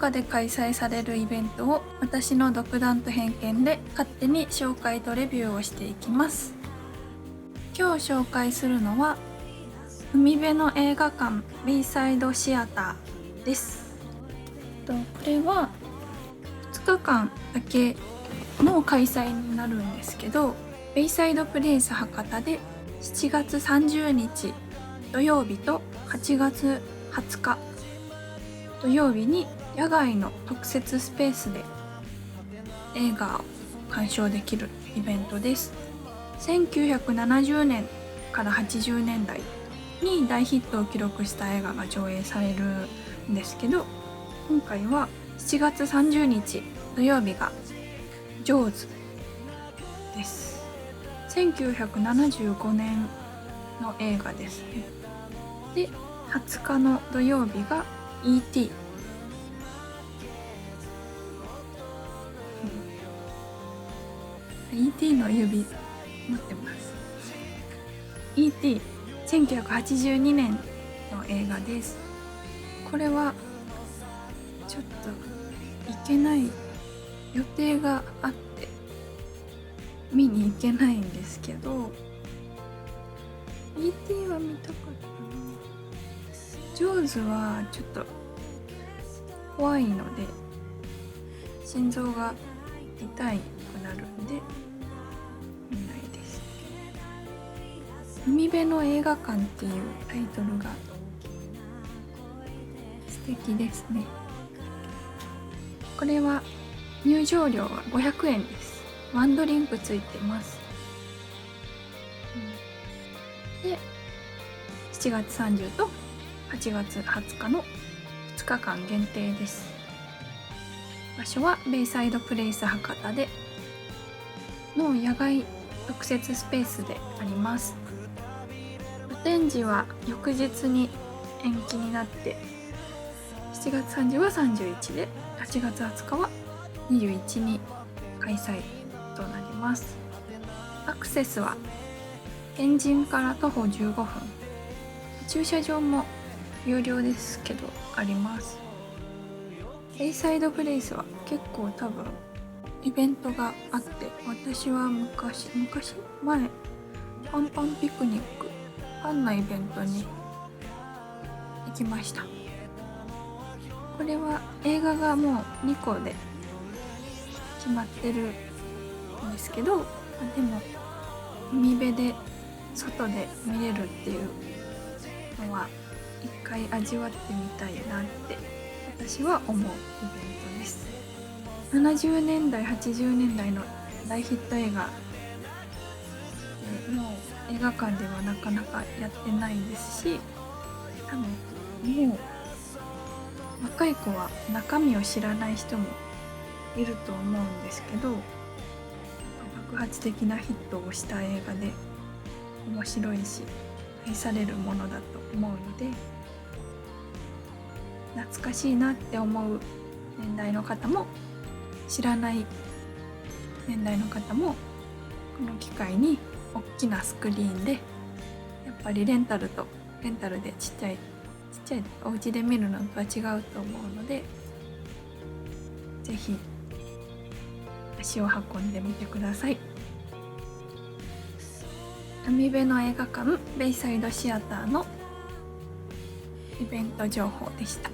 岡で開催されるイベントを私の独断と偏見で勝手に紹介とレビューをしていきます。今日紹介するのは海辺の映画館ベイサイドシアターです。これは2日間だけの開催になるんですけど、ベイサイドプレイス博多で7月30日土曜日と8月20日土曜日に野外の特設スペースで映画を鑑賞できるイベントです。1970年から80年代に大ヒットを記録した映画が上映されるんですけど、今回は7月30日土曜日がジョーズです。1975年の映画ですね。で、20日の土曜日が E.T. E.T. の指持ってます。E.T. 1982年の映画です。これはちょっと行けない予定があって見に行けないんですけど、 E.T. は見たかったな。ジョーズはちょっと怖いので心臓が痛くなるんで見ないです。海辺の映画館っていうタイトルが素敵ですね。これは入場料は500円です。ワンドリンクついてます。で、7月30と8月20日の2日間限定です。場所はベイサイドプレイス博多での野外特設スペースであります。予展時は翌日に延期になって7月30は31で8月20日は21に開催となります。アクセスは天神から徒歩15分、駐車場も有料ですけどあります。ベイサイドプレイスは結構多分イベントがあって、私は昔前パンパンピクニックパンのイベントに行きました。これは映画がもう2個で決まってるんですけど、でも海辺で外で見れるっていうのは一回味わってみたいなって私は思うイベントです。70年代80年代の大ヒット映画でもう映画館ではなかなかやってないですし、多分もう若い子は中身を知らない人もいると思うんですけど、爆発的なヒットをした映画で面白いし愛されるものだと思うので、懐かしいなって思う年代の方も知らない年代の方もこの機会に大きなスクリーンで、やっぱりレンタルでちっちゃいお家で見るのとは違うと思うので、ぜひ足を運んでみてください。海辺の映画館ベイサイドシアターのイベント情報でした。